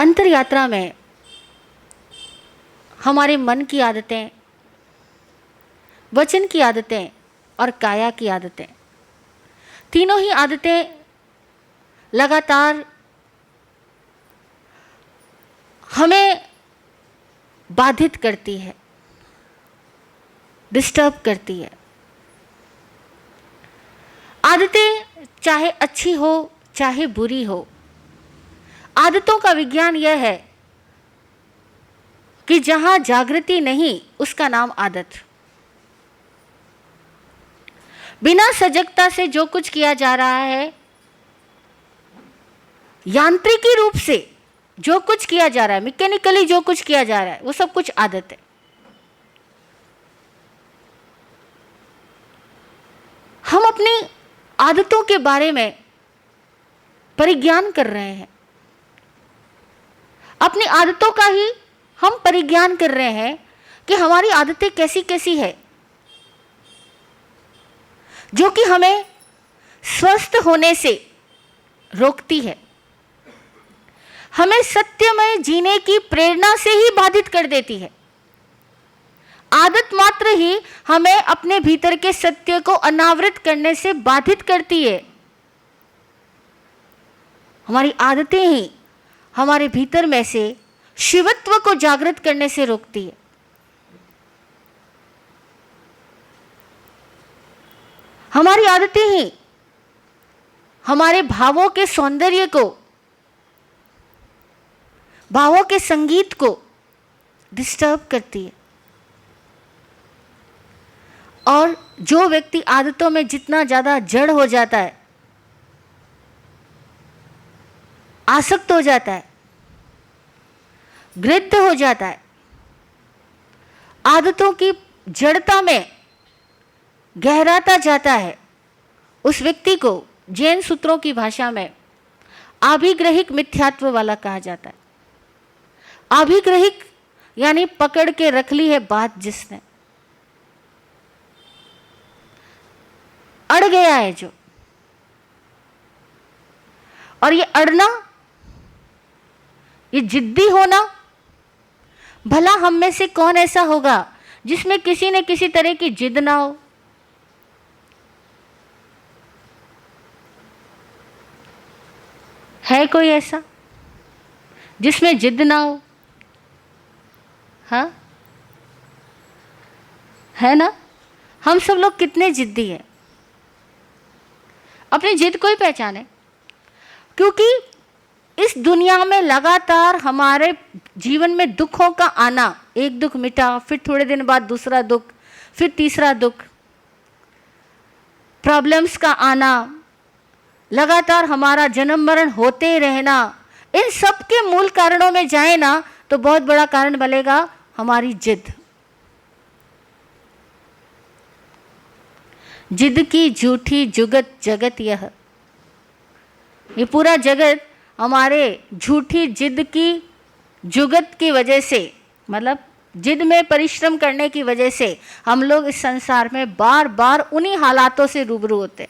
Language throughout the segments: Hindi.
अंतर यात्रा में हमारे मन की आदतें, वचन की आदतें और काया की आदतें, तीनों ही आदतें लगातार हमें बाधित करती है, डिस्टर्ब करती है। आदतें चाहे अच्छी हो चाहे बुरी हो, आदतों का विज्ञान यह है कि जहां जागृति नहीं उसका नाम आदत। बिना सजगता से जो कुछ किया जा रहा है, यांत्रिकी रूप से जो कुछ किया जा रहा है, मैकेनिकली जो कुछ किया जा रहा है, वो सब कुछ आदत है। हम अपनी आदतों के बारे में परिज्ञान कर रहे हैं, अपनी आदतों का ही हम परिज्ञान कर रहे हैं कि हमारी आदतें कैसी कैसी है, जो कि हमें स्वस्थ होने से रोकती है, हमें सत्यमय जीने की प्रेरणा से ही बाधित कर देती है। आदत मात्र ही हमें अपने भीतर के सत्य को अनावृत करने से बाधित करती है। हमारी आदतें ही हमारे भीतर में से शिवत्व को जागृत करने से रोकती है। हमारी आदतें ही हमारे भावों के सौंदर्य को, भावों के संगीत को डिस्टर्ब करती है। और जो व्यक्ति आदतों में जितना ज़्यादा जड़ हो जाता है, आसक्त हो जाता है, गृह्ध हो जाता है, आदतों की जड़ता में गहराता जाता है, उस व्यक्ति को जैन सूत्रों की भाषा में आभिग्रहिक मिथ्यात्व वाला कहा जाता है। आभिग्रहिक यानी पकड़ के रख ली है बात जिसने, अड़ गया है जो। और ये अड़ना, ये जिद्दी होना, भला हम में से कौन ऐसा होगा जिसमें किसी न किसी तरह की जिद ना हो। है कोई ऐसा जिसमें जिद ना हो? हाँ, है ना? हम सब लोग कितने जिद्दी हैं। अपनी जिद को ही पहचाने, क्योंकि इस दुनिया में लगातार हमारे जीवन में दुखों का आना, एक दुख मिटा, फिर थोड़े दिन बाद दूसरा दुख, फिर तीसरा दुख, प्रॉब्लम्स का आना, लगातार हमारा जन्म मरण होते रहना, इन सब के मूल कारणों में जाए ना तो बहुत बड़ा कारण बनेगा हमारी जिद। जिद की झूठी जुगत जगत यह, ये पूरा जगत हमारे झूठी जिद की जुगत की वजह से, मतलब जिद में परिश्रम करने की वजह से हम लोग इस संसार में बार बार उन्हीं हालातों से रूबरू होते।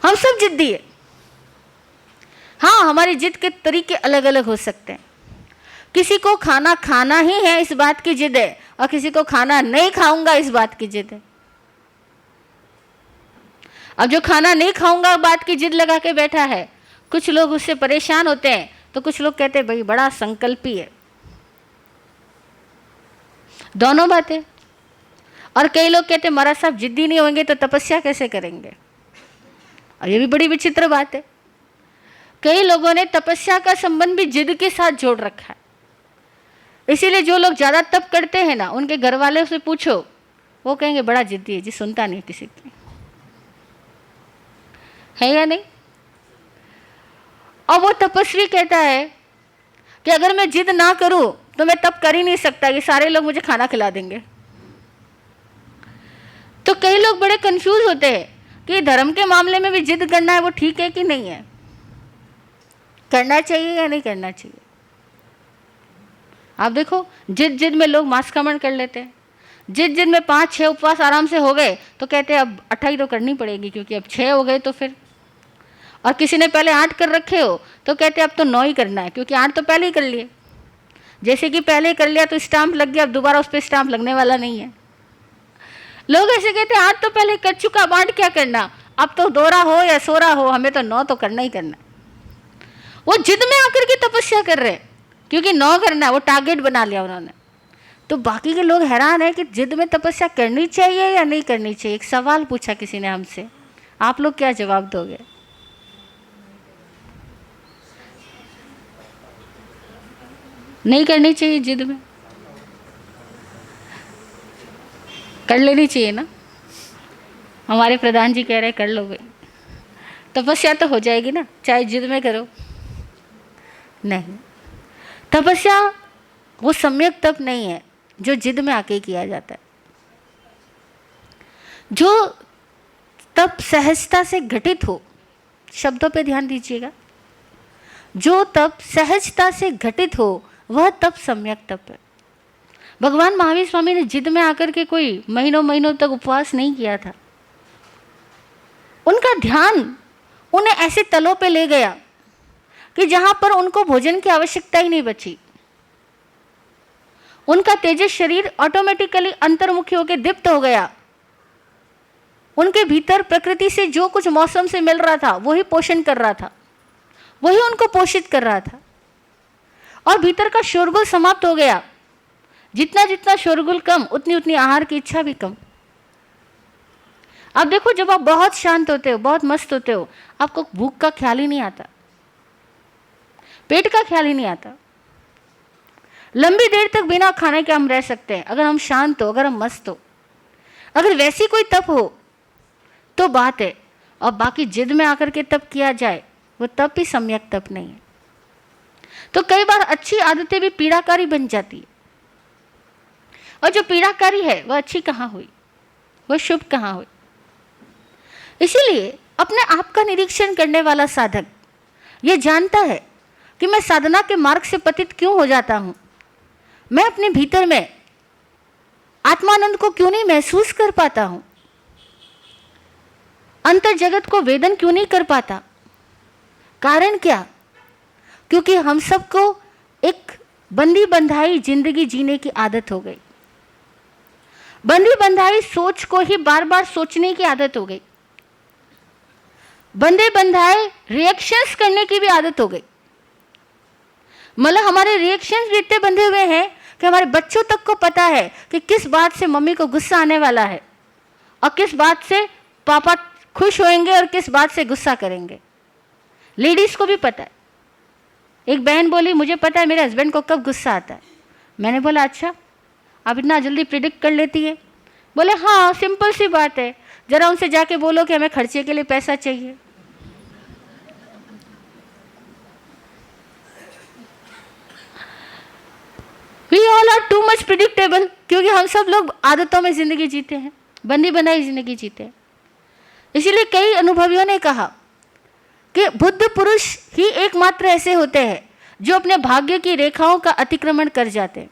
हम सब जिद्दी है। हाँ, हमारी जिद के तरीके अलग अलग हो सकते हैं। किसी को खाना खाना ही है इस बात की जिद है, और किसी को खाना नहीं खाऊंगा इस बात की जिद है। अब जो खाना नहीं खाऊंगा बात की जिद लगा के बैठा है, कुछ लोग उससे परेशान होते हैं, तो कुछ लोग कहते हैं भाई बड़ा संकल्पी है। दोनों बातें। और कई लोग कहते हैं महाराज साहब जिद्दी नहीं होंगे तो तपस्या कैसे करेंगे। और ये भी बड़ी विचित्र बात है। कई लोगों ने तपस्या का संबंध भी जिद के साथ जोड़ रखा है। इसीलिए जो लोग ज़्यादा तप करते हैं ना, उनके घर वाले से पूछो, वो कहेंगे बड़ा जिद्दी है जी, सुनता नहीं किसी की। है या नहीं? और वो तपस्वी कहता है कि अगर मैं जिद ना करूं तो मैं तप कर ही नहीं सकता, ये सारे लोग मुझे खाना खिला देंगे। तो कई लोग बड़े कंफ्यूज होते हैं कि धर्म के मामले में भी जिद करना है वो ठीक है कि नहीं है, करना चाहिए या नहीं करना चाहिए। आप देखो, जिद में लोग मांस खमन कर लेते हैं। जिद में 5-6 उपवास आराम से हो गए तो कहते हैं अब 28 तो करनी पड़ेगी, क्योंकि अब 6 हो गए तो फिर। और किसी ने पहले 8 कर रखे हो तो कहते अब तो 9 ही करना है, क्योंकि 8 तो पहले ही कर लिए। जैसे कि पहले कर लिया तो स्टाम्प लग गया, अब दोबारा उस पर स्टाम्प लगने वाला नहीं है। लोग ऐसे कहते हैं 8 तो पहले कर चुका, अब 8 क्या करना, अब तो दोहरा हो या सोरा हो, हमें तो 9 तो करना ही करना। वो जिद में आकर के तपस्या कर रहे हैं, क्योंकि 9 करना है, वो टारगेट बना लिया उन्होंने। तो बाकी के लोग हैरान है कि जिद में तपस्या करनी चाहिए या नहीं करनी चाहिए। एक सवाल पूछा किसी ने हमसे, आप लोग क्या जवाब दोगे? नहीं करनी चाहिए जिद में, कर लेनी चाहिए ना। हमारे प्रधान जी कह रहे कर लो भाई, तपस्या तो हो जाएगी ना, चाहे जिद में करो। नहीं, तपस्या वो सम्यक तप नहीं है जो जिद में आके किया जाता है। जो तप सहजता से घटित हो, शब्दों पे ध्यान दीजिएगा, जो तप सहजता से घटित हो वह तप सम्यक तप है। भगवान महावीर स्वामी ने जिद में आकर के कोई महीनों महीनों तक उपवास नहीं किया था। उनका ध्यान उन्हें ऐसे तलों पे ले गया कि जहां पर उनको भोजन की आवश्यकता ही नहीं बची। उनका तेजस शरीर ऑटोमेटिकली अंतर्मुखी होकर दीप्त हो गया। उनके भीतर प्रकृति से जो कुछ मौसम से मिल रहा था वही पोषण कर रहा था, वही उनको पोषित कर रहा था, और भीतर का शोरगुल समाप्त हो गया। जितना जितना शोरगुल कम, उतनी उतनी आहार की इच्छा भी कम। अब देखो, जब आप बहुत शांत होते हो, बहुत मस्त होते हो, आपको भूख का ख्याल ही नहीं आता, पेट का ख्याल ही नहीं आता। लंबी देर तक बिना खाने के हम रह सकते हैं अगर हम शांत हो, अगर हम मस्त हो। अगर वैसी कोई तप हो तो बात है, और बाकी जिद में आकर के तप किया जाए वो तप ही सम्यक तप नहीं है। तो कई बार अच्छी आदतें भी पीड़ाकारी बन जाती है, और जो पीड़ाकारी है वह अच्छी कहाँ हुई, वह शुभ कहाँ हुई। इसीलिए अपने आप का निरीक्षण करने वाला साधक यह जानता है कि मैं साधना के मार्ग से पतित क्यों हो जाता हूं, मैं अपने भीतर में आत्मानंद को क्यों नहीं महसूस कर पाता हूं, अंतर जगत को वेदन क्यों नहीं कर पाता। कारण क्या? क्योंकि हम सबको एक बंदी बंधाई जिंदगी जीने की आदत हो गई। बंदी बंधाई सोच को ही बार बार सोचने की आदत हो गई। बंदे बंधाए रिएक्शंस करने की भी आदत हो गई। मतलब हमारे रिएक्शंस भी इतने बंधे हुए हैं कि हमारे बच्चों तक को पता है कि किस बात से मम्मी को गुस्सा आने वाला है, और किस बात से पापा खुश होंगे और किस बात से गुस्सा करेंगे। लेडीज को भी पता है। एक बहन बोली, मुझे पता है मेरे हस्बैंड को कब गुस्सा आता है। मैंने बोला अच्छा, आप इतना जल्दी प्रिडिक्ट कर लेती है? बोले हाँ, सिंपल सी बात है, जरा उनसे जाके बोलो कि हमें खर्चे के लिए पैसा चाहिए। We all are too much predictable, क्योंकि हम सब लोग आदतों में जिंदगी जीते हैं, बंदी बनाई जिंदगी जीते हैं। इसीलिए कई अनुभवियों ने कहा कि बुद्ध पुरुष ही एकमात्र ऐसे होते हैं जो अपने भाग्य की रेखाओं का अतिक्रमण कर जाते हैं,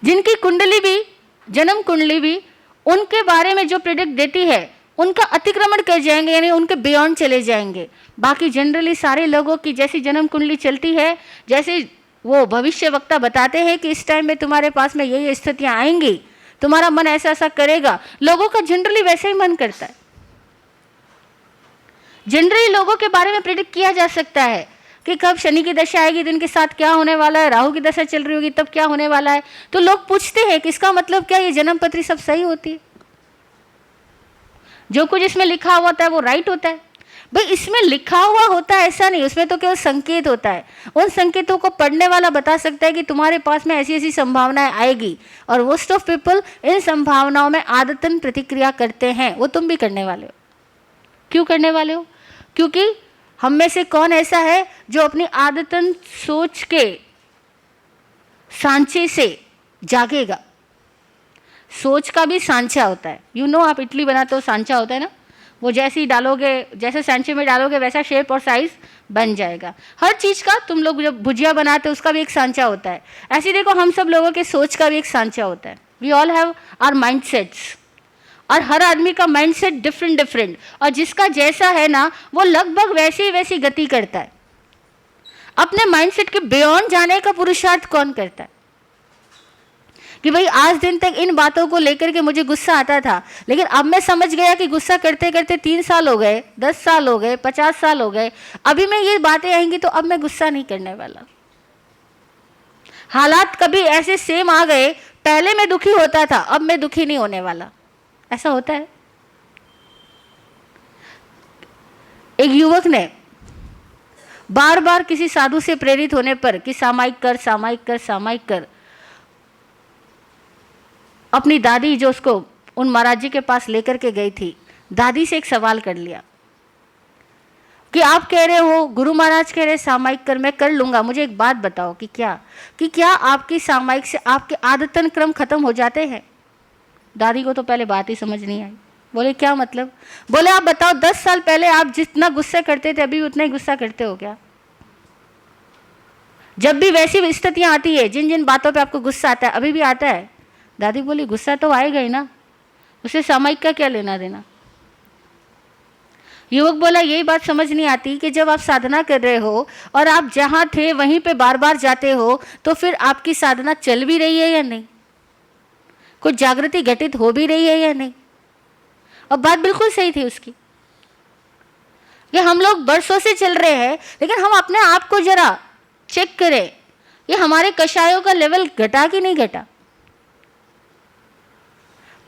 जिनकी कुंडली भी, जन्म कुंडली भी उनके बारे में जो प्रेडिक्ट देती है उनका अतिक्रमण कर जाएंगे, यानी उनके बियॉन्ड चले जाएंगे। बाकी जनरली सारे लोगों की जैसी जन्म कुंडली चलती है, जैसे वो भविष्य वक्ता बताते हैं कि इस टाइम में तुम्हारे पास में ये स्थितियां आएंगी, तुम्हारा मन ऐसा ऐसा करेगा, लोगों का जनरली वैसे ही मन करता है। जनरली लोगों के बारे में प्रेडिक्ट किया जा सकता है कि कब शनि की दशा आएगी तो इनके साथ क्या होने वाला है, राहु की दशा चल रही होगी तब क्या होने वाला है। तो लोग पूछते हैं कि इसका मतलब क्या ये जन्म पत्री सब सही होती है, जो कुछ इसमें लिखा हुआ होता है वो राइट होता है? भाई इसमें लिखा हुआ होता है ऐसा नहीं, उसमें तो केवल संकेत होता है। उन संकेतों को पढ़ने वाला बता सकता है कि तुम्हारे पास में ऐसी ऐसी संभावनाएं आएगी, और मोस्ट ऑफ पीपल इन संभावनाओं में आदतन प्रतिक्रिया करते हैं। वो तुम भी करने वाले हो। क्यों करने वाले हो? क्योंकि हम में से कौन ऐसा है जो अपनी आदतन सोच के सांचे से जागेगा? सोच का भी सांचा होता है। आप इडली बनाते हो, सांचा होता है ना, वो जैसे ही डालोगे, जैसे सांचे में डालोगे वैसा शेप और साइज बन जाएगा। हर चीज़ का, तुम लोग जब भुजिया बनाते हो उसका भी एक सांचा होता है। ऐसे देखो हम सब लोगों के सोच का भी एक सांचा होता है। We all have our mind sets, और हर आदमी का माइंडसेट डिफरेंट डिफरेंट, और जिसका जैसा है ना वो लगभग वैसी वैसी गति करता है। अपने माइंडसेट के बियॉन्ड जाने का पुरुषार्थ कौन करता है कि भाई आज दिन तक इन बातों को लेकर के मुझे गुस्सा आता था, लेकिन अब मैं समझ गया कि गुस्सा करते करते 3 साल हो गए, 10 साल हो गए, 50 साल हो गए, अभी मैं ये बातें आएंगी तो अब मैं गुस्सा नहीं करने वाला। हालात कभी ऐसे सेम आ गए, पहले मैं दुखी होता था, अब मैं दुखी नहीं होने वाला। ऐसा होता है। एक युवक ने बार बार किसी साधु से प्रेरित होने पर कि सामायिक कर, सामायिक कर, सामायिक कर, अपनी दादी जो उसको उन महाराज जी के पास लेकर के गई थी, दादी से एक सवाल कर लिया कि आप कह रहे हो, गुरु महाराज कह रहे सामायिक कर, मैं कर लूंगा, मुझे एक बात बताओ कि क्या आपकी सामायिक से आपके आदतन क्रम खत्म हो जाते हैं? दादी को तो पहले बात ही समझ नहीं आई। बोले क्या मतलब? बोले आप बताओ 10 साल पहले आप जितना गुस्सा करते थे अभी उतना ही गुस्सा करते हो क्या? जब भी वैसी स्थितियां आती है, जिन जिन बातों पे आपको गुस्सा आता है, अभी भी आता है? दादी बोली गुस्सा तो आएगा ही ना, उसे सामायिक का क्या लेना देना। युवक बोला यही बात समझ नहीं आती कि जब आप साधना कर रहे हो और आप जहां थे वहीं पे बार बार जाते हो, तो फिर आपकी साधना चल भी रही है या नहीं, कुछ जागृति घटित हो भी रही है या नहीं। और बात बिल्कुल सही थी उसकी कि हम लोग बरसों से चल रहे हैं, लेकिन हम अपने आप को जरा चेक करें, ये हमारे कषायों का लेवल घटा कि नहीं घटा।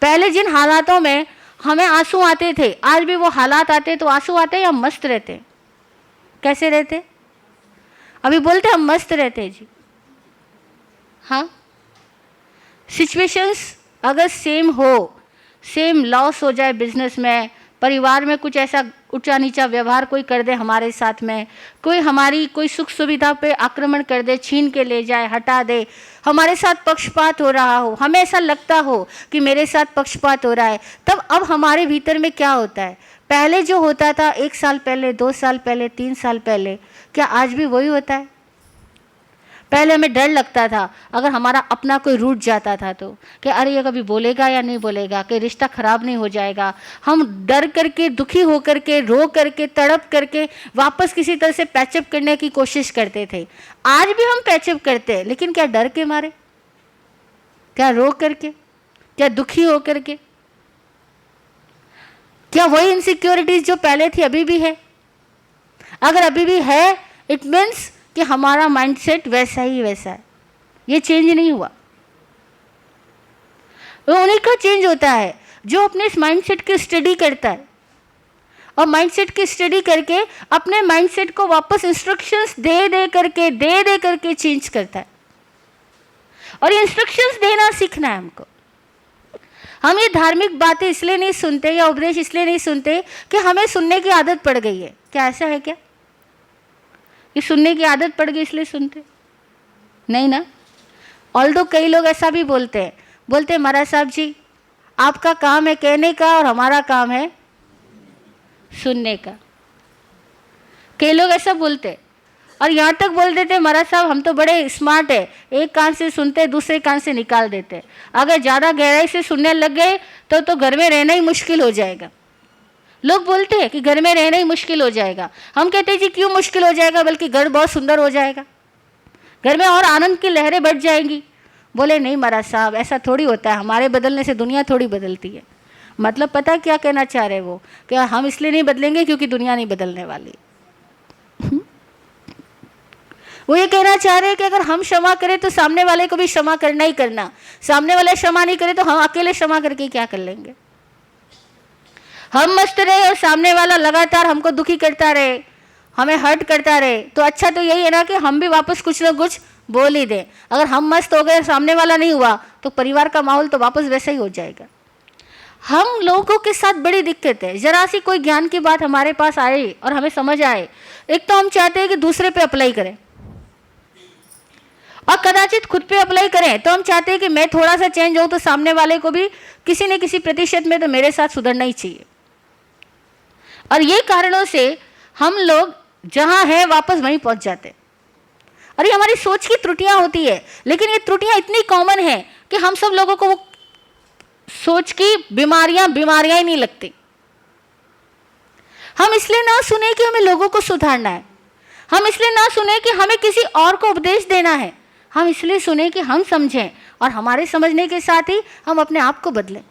पहले जिन हालातों में हमें आंसू आते थे, आज भी वो हालात आते तो आंसू आते या मस्त रहते? कैसे रहते? अभी बोलते हम मस्त रहते जी। हाँ, सिचुएशंस अगर सेम हो, सेम लॉस हो जाए बिजनेस में, परिवार में कुछ ऐसा ऊंचा नीचा व्यवहार कोई कर दे हमारे साथ में, कोई हमारी कोई सुख सुविधा पे आक्रमण कर दे, छीन के ले जाए, हटा दे, हमारे साथ पक्षपात हो रहा हो, हमें ऐसा लगता हो कि मेरे साथ पक्षपात हो रहा है, तब अब हमारे भीतर में क्या होता है? पहले जो होता था 1 साल पहले, 2 साल पहले, 3 साल पहले, क्या आज भी वही होता है? पहले हमें डर लगता था अगर हमारा अपना कोई रूठ जाता था तो कि अरे ये कभी बोलेगा या नहीं बोलेगा, कि रिश्ता खराब नहीं हो जाएगा। हम डर करके, दुखी हो करके, रो करके, तड़प करके वापस किसी तरह से पैचअप करने की कोशिश करते थे। आज भी हम पैचअप करते हैं, लेकिन क्या डर के मारे, क्या रो करके, क्या दुखी हो करके? क्या वही इनसिक्योरिटीज जो पहले थी अभी भी है? अगर अभी भी है, इट मीन्स कि हमारा माइंडसेट वैसा ही वैसा है, ये चेंज नहीं हुआ। वो उन्हीं का चेंज होता है जो अपने इस माइंडसेट की स्टडी करता है, और माइंडसेट की स्टडी करके अपने माइंडसेट को वापस इंस्ट्रक्शंस दे करके चेंज करता है। और ये इंस्ट्रक्शंस देना सीखना है हमको। हम ये धार्मिक बातें इसलिए नहीं सुनते या उपदेश इसलिए नहीं सुनते कि हमें सुनने की आदत पड़ गई है। क्या ऐसा है क्या कि सुनने की आदत पड़ गई इसलिए सुनते? नहीं ना। ऑल्दो कई लोग ऐसा भी बोलते हैं महाराज साहब जी आपका काम है कहने का और हमारा काम है सुनने का। कई लोग ऐसा बोलते हैं, और यहाँ तक बोल देते महाराज साहब हम तो बड़े स्मार्ट है, एक कान से सुनते दूसरे कान से निकाल देते, अगर ज़्यादा गहराई से सुनने लग गए तो घर में रहना ही मुश्किल हो जाएगा। लोग बोलते हैं कि घर में रहना ही मुश्किल हो जाएगा। हम कहते हैं जी क्यों मुश्किल हो जाएगा, बल्कि घर बहुत सुंदर हो जाएगा, घर में और आनंद की लहरें बढ़ जाएंगी। बोले नहीं महाराज साहब ऐसा थोड़ी होता है, हमारे बदलने से दुनिया थोड़ी बदलती है। मतलब पता क्या कहना चाह रहे वो, क्या हम इसलिए नहीं बदलेंगे क्योंकि दुनिया नहीं बदलने वाली। वो ये कहना चाह रहे हैं कि अगर हम क्षमा करें तो सामने वाले को भी क्षमा करना ही करना, सामने वाले क्षमा नहीं करे तो हम अकेले क्षमा करके क्या कर लेंगे। हम मस्त रहे और सामने वाला लगातार हमको दुखी करता रहे, हमें हर्ट करता रहे, तो अच्छा तो यही है ना कि हम भी वापस कुछ ना कुछ बोल ही दें। अगर हम मस्त हो गए सामने वाला नहीं हुआ तो परिवार का माहौल तो वापस वैसा ही हो जाएगा। हम लोगों के साथ बड़ी दिक्कत है, जरा सी कोई ज्ञान की बात हमारे पास आए और हमें समझ आए, एक तो हम चाहते हैं कि दूसरे पे अप्लाई करें, और कदाचित खुद पे अप्लाई करें तो हम चाहते हैं कि मैं थोड़ा सा चेंज हूं तो सामने वाले को भी किसी न किसी प्रतिशत में तो मेरे साथ सुधरना ही चाहिए। और ये कारणों से हम लोग जहां हैं वापस वहीं पहुंच जाते हैं। और ये हमारी सोच की त्रुटियां होती है, लेकिन ये त्रुटियां इतनी कॉमन है कि हम सब लोगों को वो सोच की बीमारियां ही नहीं लगती। हम इसलिए ना सुने कि हमें लोगों को सुधारना है, हम इसलिए ना सुने कि हमें किसी और को उपदेश देना है, हम इसलिए सुने कि हम समझें और हमारे समझने के साथ ही हम अपने आप को बदलें,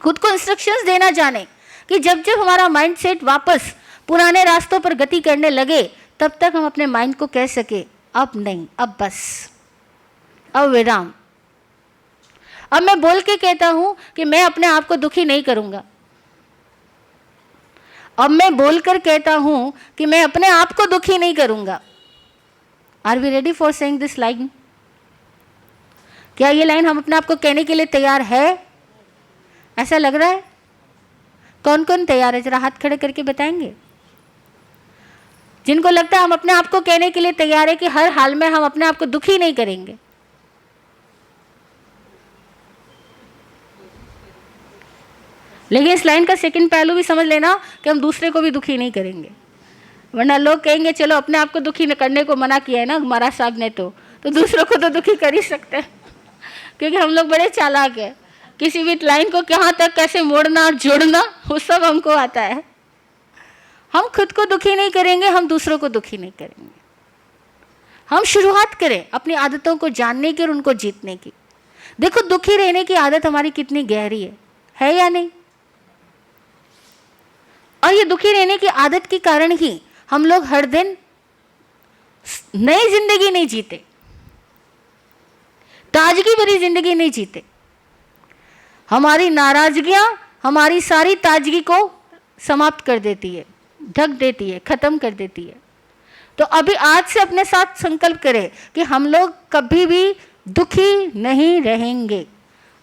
खुद को इंस्ट्रक्शंस देना जाने कि जब जब हमारा माइंडसेट वापस पुराने रास्तों पर गति करने लगे तब तक हम अपने माइंड को कह सके अब नहीं, अब बस, अब विराम। अब मैं बोल के कहता हूं कि मैं अपने आप को दुखी नहीं करूंगा। अब मैं बोलकर कहता हूं कि मैं अपने आप को दुखी नहीं करूंगा। Are we ready for saying this line? क्या ये लाइन हम अपने आप को कहने के लिए तैयार है? ऐसा लग रहा है? कौन कौन तैयार है? जरा हाथ खड़े करके बताएंगे जिनको लगता है हम अपने आप को कहने के लिए तैयार है कि हर हाल में हम अपने आप को दुखी नहीं करेंगे। लेकिन इस लाइन का सेकंड पहलू भी समझ लेना कि हम दूसरे को भी दुखी नहीं करेंगे, वरना लोग कहेंगे चलो अपने आप को दुखी करने को मना किया है ना महाराज साहब ने, तो दूसरों को तो दुखी कर ही सकते हैं। क्योंकि हम लोग बड़े चालाक हैं, किसी भी लाइन को कहाँ तक कैसे मोड़ना और जोड़ना वो सब हमको आता है। हम खुद को दुखी नहीं करेंगे, हम दूसरों को दुखी नहीं करेंगे। हम शुरुआत करें अपनी आदतों को जानने की और उनको जीतने की। देखो दुखी रहने की आदत हमारी कितनी गहरी है या नहीं? और ये दुखी रहने की आदत के कारण ही हम लोग हर दिन नई जिंदगी नहीं जीते, ताजगी भरी जिंदगी नहीं जीते। हमारी नाराजगियां हमारी सारी ताजगी को समाप्त कर देती है, ढक देती है, खत्म कर देती है। तो अभी आज से अपने साथ संकल्प करें कि हम लोग कभी भी दुखी नहीं रहेंगे।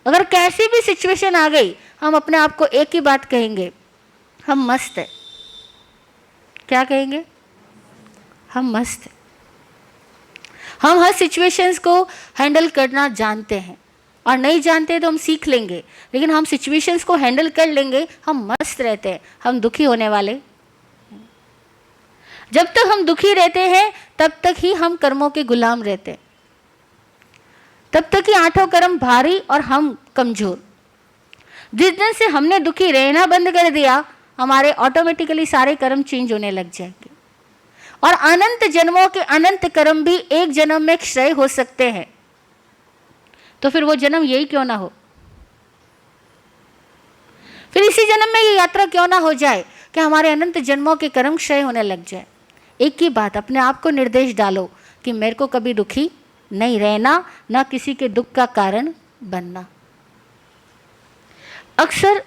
अगर कैसी भी सिचुएशन आ गई हम अपने आप को एक ही बात कहेंगे, हम मस्त है। क्या कहेंगे? हम मस्त है। हम हर सिचुएशंस को हैंडल करना जानते हैं, और नहीं जानते तो हम सीख लेंगे, लेकिन हम सिचुएशंस को हैंडल कर लेंगे। हम मस्त रहते हैं, हम दुखी होने वाले। जब तक हम दुखी रहते हैं तब तक ही हम कर्मों के गुलाम रहते हैं, तब तक ही आठों कर्म भारी और हम कमजोर। जिस दिन से हमने दुखी रहना बंद कर दिया हमारे ऑटोमेटिकली सारे कर्म चेंज होने लग जाएंगे, और अनंत जन्मों के अनंत कर्म भी एक जन्म में क्षय हो सकते हैं। तो फिर वो जन्म यही क्यों ना हो, फिर इसी जन्म में ये यात्रा क्यों ना हो जाए कि हमारे अनंत जन्मों के कर्म क्षय होने लग जाए। एक ही बात अपने आप को निर्देश डालो कि मेरे को कभी दुखी नहीं रहना, ना किसी के दुख का कारण बनना। अक्सर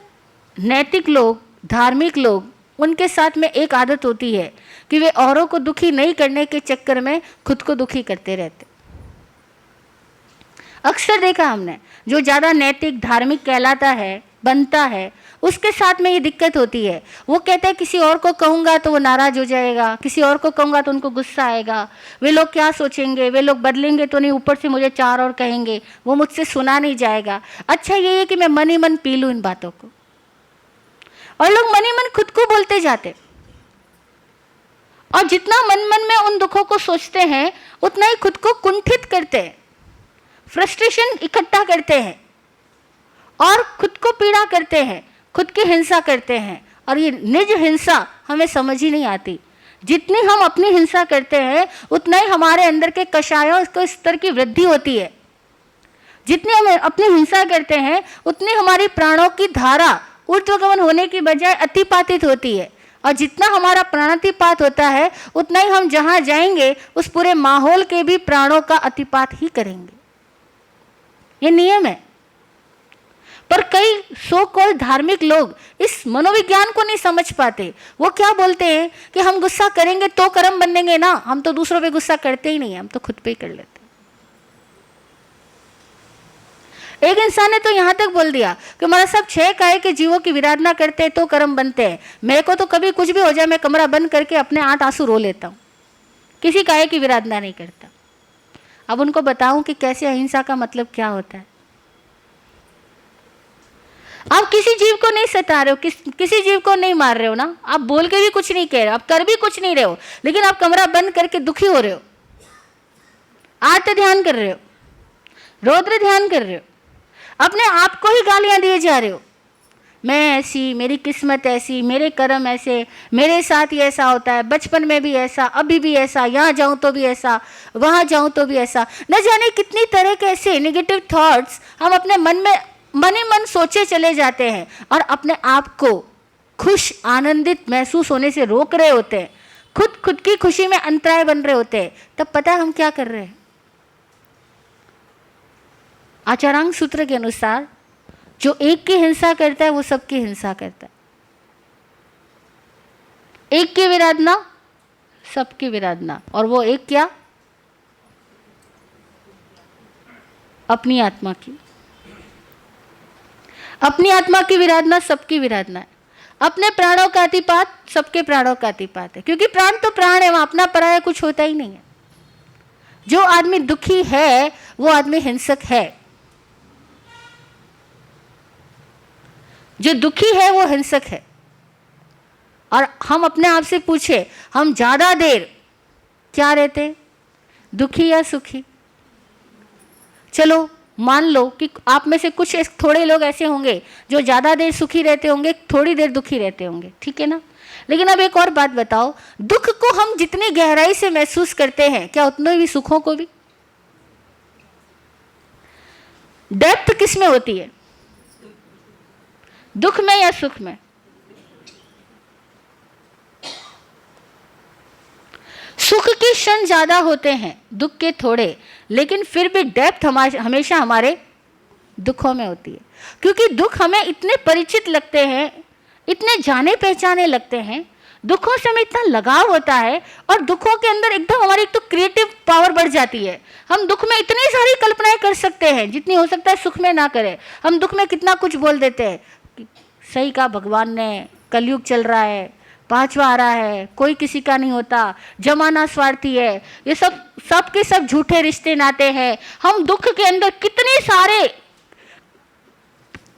नैतिक लोग, धार्मिक लोग, उनके साथ में एक आदत होती है कि वे औरों को दुखी नहीं करने के चक्कर में खुद को दुखी करते रहते। अक्सर देखा हमने, जो ज़्यादा नैतिक धार्मिक कहलाता है, बनता है, उसके साथ में ये दिक्कत होती है। वो कहते हैं किसी और को कहूँगा तो वो नाराज़ हो जाएगा, किसी और को कहूँगा तो उनको गुस्सा आएगा, वे लोग क्या सोचेंगे, वे लोग बदलेंगे तो नहीं, ऊपर से मुझे चार और कहेंगे, वो मुझसे सुना नहीं जाएगा। अच्छा ये है कि मैं मन ही मन पी लूँ इन बातों को, और लोग मन ही मन खुद को बोलते जाते, और जितना मन मन में उन दुखों को सोचते हैं उतना ही खुद को कुंठित करते हैं, फ्रस्ट्रेशन इकट्ठा करते हैं और खुद को पीड़ा करते हैं, खुद की हिंसा करते हैं। और ये निज हिंसा हमें समझ ही नहीं आती। जितनी हम अपनी हिंसा करते हैं उतना ही हमारे अंदर के कषायों के स्तर की वृद्धि होती है। जितनी हम अपनी हिंसा करते हैं उतनी हमारी प्राणों की धारा ऊर्ध्वगमन होने की बजाय अतिपातित होती है, और जितना हमारा प्राणातिपात होता है उतना ही हम जहाँ जाएंगे उस पूरे माहौल के भी प्राणों का अतिपात ही करेंगे। ये नियम है। पर कई सो कॉल्ड धार्मिक लोग इस मनोविज्ञान को नहीं समझ पाते। वो क्या बोलते हैं कि हम गुस्सा करेंगे तो कर्म बनेंगे ना, हम तो दूसरों पे गुस्सा करते ही नहीं, हम तो खुद पे ही कर लेते। एक इंसान ने तो यहाँ तक बोल दिया कि हमारा सब 6 काय के जीवों की विराधना करते हैं तो कर्म बनते हैं। मेरे को तो कभी कुछ भी हो जाए मैं कमरा बंद करके अपने 8 आंसू रो लेता हूँ, किसी काय की विराधना नहीं करता। अब उनको बताऊं कि कैसे अहिंसा का मतलब क्या होता है। आप किसी जीव को नहीं सता रहे हो, किसी जीव को नहीं मार रहे हो ना, आप बोल के भी कुछ नहीं कह रहे हो, आप कर भी कुछ नहीं रहे हो, लेकिन आप कमरा बंद करके दुखी हो रहे हो, आर्त ध्यान कर रहे हो, रौद्र ध्यान कर रहे हो। अपने आप को ही गालियां दिए जा रहे हो। मैं ऐसी, मेरी किस्मत ऐसी, मेरे कर्म ऐसे, मेरे साथ ही ऐसा होता है, बचपन में भी ऐसा, अभी भी ऐसा, यहाँ जाऊँ तो भी ऐसा, वहाँ जाऊँ तो भी ऐसा। न जाने कितनी तरह के ऐसे नेगेटिव थॉट्स हम अपने मन ही मन सोचे चले जाते हैं और अपने आप को खुश आनंदित महसूस होने से रोक रहे होते हैं, खुद की खुशी में अंतराय बन रहे होते हैं। तब पता है हम क्या कर रहे हैं? आचारांग सूत्र के अनुसार जो एक की हिंसा करता है वो सबकी हिंसा करता है। एक की विराधना सबकी विराधना, और वो एक क्या? अपनी आत्मा की। अपनी आत्मा की विराधना सबकी विराधना है। अपने प्राणों का अतिपात सबके प्राणों का अतिपात है, क्योंकि प्राण तो प्राण है, वहां अपना पराया कुछ होता ही नहीं है। जो आदमी दुखी है वो आदमी हिंसक है, जो दुखी है वो हिंसक है। और हम अपने आप से पूछे, हम ज्यादा देर क्या रहते हैं, दुखी या सुखी? चलो मान लो कि आप में से कुछ थोड़े लोग ऐसे होंगे जो ज्यादा देर सुखी रहते होंगे, थोड़ी देर दुखी रहते होंगे, ठीक है ना? लेकिन अब एक और बात बताओ, दुख को हम जितनी गहराई से महसूस करते हैं, क्या उतने ही सुखों को भी? डेप्थ किस में होती है, दुख में या सुख में? सुख के क्षण ज्यादा होते हैं, दुख के थोड़े, लेकिन फिर भी डेप्थ हमेशा हमारे दुखों में होती है, क्योंकि दुख हमें इतने परिचित लगते हैं, इतने जाने पहचाने लगते हैं, दुखों से हमें इतना लगाव होता है, और दुखों के अंदर एकदम हमारी एक तो क्रिएटिव पावर बढ़ जाती है। हम दुख में इतनी सारी कल्पनाएं कर सकते हैं जितनी हो सकता है सुख में ना करें। हम दुख में कितना कुछ बोल देते हैं, सही कहा भगवान ने, कलयुग चल रहा है, पांचवा आ रहा है, कोई किसी का नहीं होता, जमाना स्वार्थी है, ये सब के सब झूठे रिश्ते नाते हैं। हम दुख के अंदर कितने सारे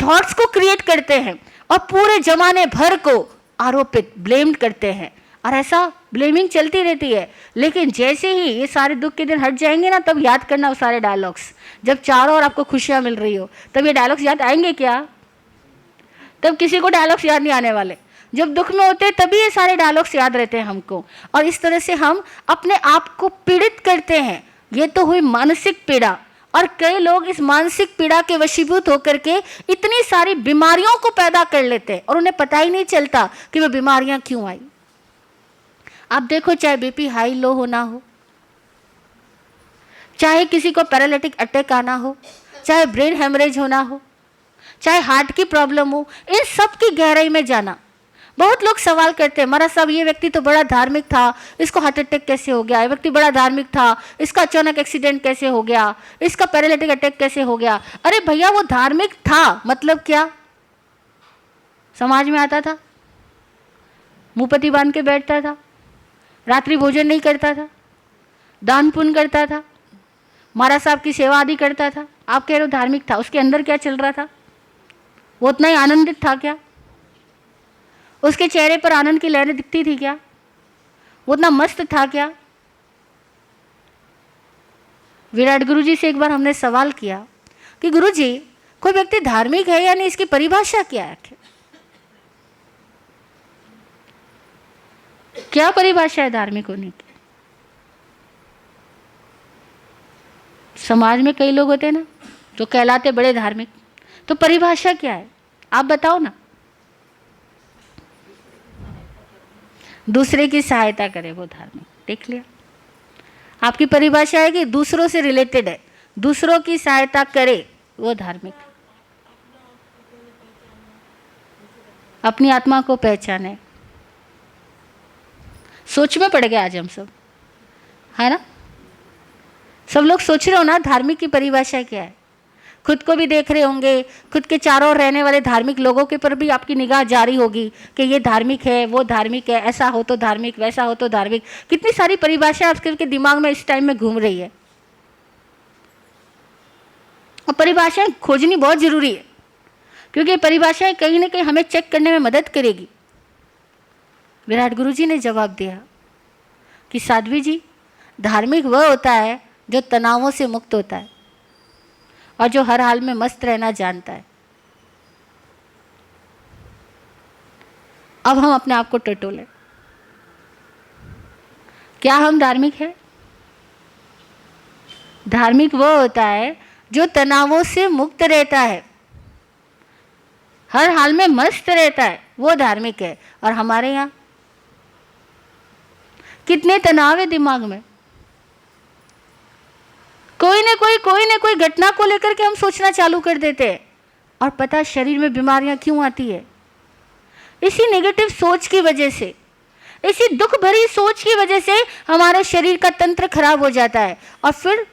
थॉट्स को क्रिएट करते हैं और पूरे जमाने भर को आरोपित ब्लेम्ड करते हैं, और ऐसा ब्लेमिंग चलती रहती है। लेकिन जैसे ही ये सारे दुख के दिन हट जाएंगे ना, तब याद करना वो सारे डायलॉग्स। जब चारों ओर आपको खुशियां मिल रही हो तब ये डायलॉग्स याद आएंगे क्या? तब किसी को डायलॉग्स याद नहीं आने वाले। जब दुख में होते हैं तभी ये सारे डायलॉग्स याद रहते हैं हमको, और इस तरह से हम अपने आप को पीड़ित करते हैं। ये तो हुई मानसिक पीड़ा, और कई लोग इस मानसिक पीड़ा के वशीभूत होकर के इतनी सारी बीमारियों को पैदा कर लेते हैं और उन्हें पता ही नहीं चलता कि वो बीमारियां क्यों आई। आप देखो, चाहे बीपी हाई लो होना हो, चाहे किसी को पैरालिटिक अटैक आना हो, चाहे ब्रेन हेमरेज होना हो, चाहे हार्ट की प्रॉब्लम हो, इन सब की गहराई में जाना। बहुत लोग सवाल करते हैं, महाराज साहब ये व्यक्ति तो बड़ा धार्मिक था, इसको हार्ट अटैक कैसे हो गया? ये व्यक्ति बड़ा धार्मिक था, इसका अचानक एक्सीडेंट कैसे हो गया? इसका पैरालिटिक अटैक कैसे हो गया? अरे भैया, वो धार्मिक था मतलब क्या? समाज में आता था, मुंहपति बांध के बैठता था, रात्रि भोजन नहीं करता था, दान पुण्य करता था, महाराज साहब की सेवा आदि करता था। आप कह रहे हो धार्मिक था, उसके अंदर क्या चल रहा था? वो उतना ही आनंदित था क्या? उसके चेहरे पर आनंद की लहरें दिखती थी क्या? वो उतना मस्त था क्या? विराट गुरुजी से एक बार हमने सवाल किया कि गुरुजी, कोई व्यक्ति धार्मिक है या नहीं, इसकी परिभाषा क्या है? क्या परिभाषा है धार्मिक होने की? समाज में कई लोग होते हैं ना जो कहलाते बड़े धार्मिक, तो परिभाषा क्या है आप बताओ ना। दूसरे की सहायता करे वो धार्मिक, देख लिया? आपकी परिभाषा है कि दूसरों से रिलेटेड है, दूसरों की सहायता करे वो धार्मिक। अपनी आत्मा को पहचाने। सोच में पड़ गए आज हम सब, है ना? सब लोग सोच रहे हो ना धार्मिक की परिभाषा क्या है? खुद को भी देख रहे होंगे, खुद के चारों ओर रहने वाले धार्मिक लोगों के पर भी आपकी निगाह जारी होगी कि ये धार्मिक है, वो धार्मिक है, ऐसा हो तो धार्मिक, वैसा हो तो धार्मिक। कितनी सारी परिभाषा आपके दिमाग में इस टाइम में घूम रही है, और परिभाषाएं खोजनी बहुत जरूरी है, क्योंकि परिभाषाएं कहीं ना कहीं हमें चेक करने में मदद करेगी। विराट गुरुजी ने जवाब दिया कि साध्वी जी, धार्मिक वह होता है जो तनावों से मुक्त होता है, और जो हर हाल में मस्त रहना जानता है। अब हम अपने आप को टटोलें। क्या हम धार्मिक हैं? धार्मिक वो होता है जो तनावों से मुक्त रहता है, हर हाल में मस्त रहता है, वो धार्मिक है। और हमारे यहाँ कितने तनाव है दिमाग में। कोई ना कोई घटना को लेकर के हम सोचना चालू कर देते हैं, और पता शरीर में बीमारियां क्यों आती है? इसी नेगेटिव सोच की वजह से, इसी दुख भरी सोच की वजह से हमारे शरीर का तंत्र खराब हो जाता है। और फिर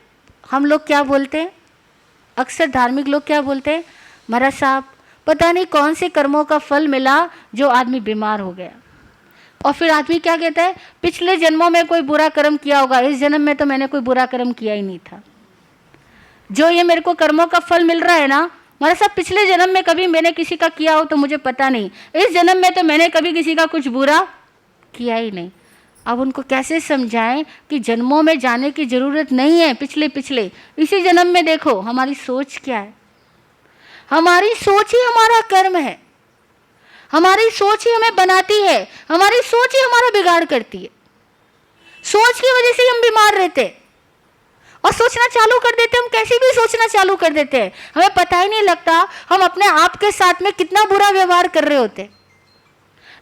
हम लोग क्या बोलते हैं, अक्सर धार्मिक लोग क्या बोलते हैं, महाराज साहब पता नहीं कौन से कर्मों का फल मिला जो आदमी बीमार हो गया। और फिर आदमी क्या कहता है, पिछले जन्मों में कोई बुरा कर्म किया होगा, इस जन्म में तो मैंने कोई बुरा कर्म किया ही नहीं था। जो ये मेरे को कर्मों का फल मिल रहा है ना, महाराज साहब पिछले जन्म में कभी मैंने किसी का किया हो तो मुझे पता नहीं, इस जन्म में तो मैंने कभी किसी का कुछ बुरा किया ही नहीं। अब उनको कैसे समझाएं कि जन्मों में जाने की ज़रूरत नहीं है, पिछले इसी जन्म में देखो हमारी सोच क्या है। हमारी सोच ही हमारा कर्म है, हमारी सोच ही हमें बनाती है, हमारी सोच ही हमारा बिगाड़ करती है। सोच की वजह से हम बीमार रहते हैं और सोचना चालू कर देते हैं, हम कैसे भी सोचना चालू कर देते हैं, हमें पता ही नहीं लगता हम अपने आप के साथ में कितना बुरा व्यवहार कर रहे होते।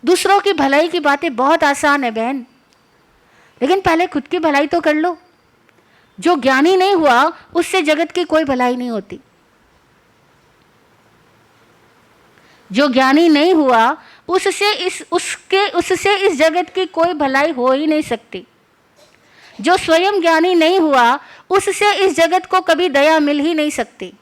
दूसरों की भलाई की बातें बहुत आसान है बहन, लेकिन पहले खुद की भलाई तो कर लो। जो ज्ञानी नहीं हुआ उससे जगत की कोई भलाई नहीं होती। जो ज्ञानी नहीं हुआ उससे इस जगत की कोई भलाई हो ही नहीं सकती। जो स्वयं ज्ञानी नहीं हुआ उससे इस जगत को कभी दया मिल ही नहीं सकती।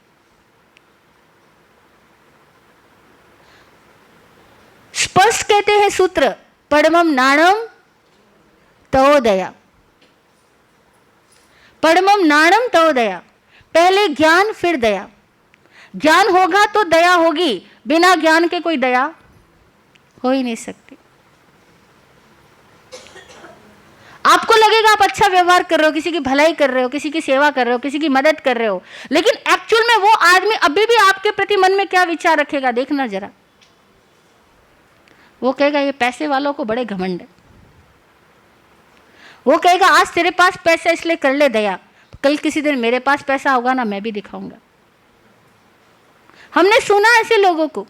स्पष्ट कहते हैं सूत्र, परमम नाणम तो दया, परमम नाणम तो दया। पहले ज्ञान फिर दया। ज्ञान होगा तो दया होगी, बिना ज्ञान के कोई दया हो ही नहीं सकती। आपको लगेगा आप अच्छा व्यवहार कर रहे हो, किसी की भलाई कर रहे हो, किसी की सेवा कर रहे हो, किसी की मदद कर रहे हो, लेकिन एक्चुअल में वो आदमी अभी भी आपके प्रति मन में क्या विचार रखेगा देखना जरा। वो कहेगा ये पैसे वालों को बड़े घमंड है। वो कहेगा आज तेरे पास पैसा इसलिए कर ले दया, कल किसी दिन मेरे पास पैसा होगा ना, मैं भी दिखाऊंगा। हमने सुना ऐसे लोगों को।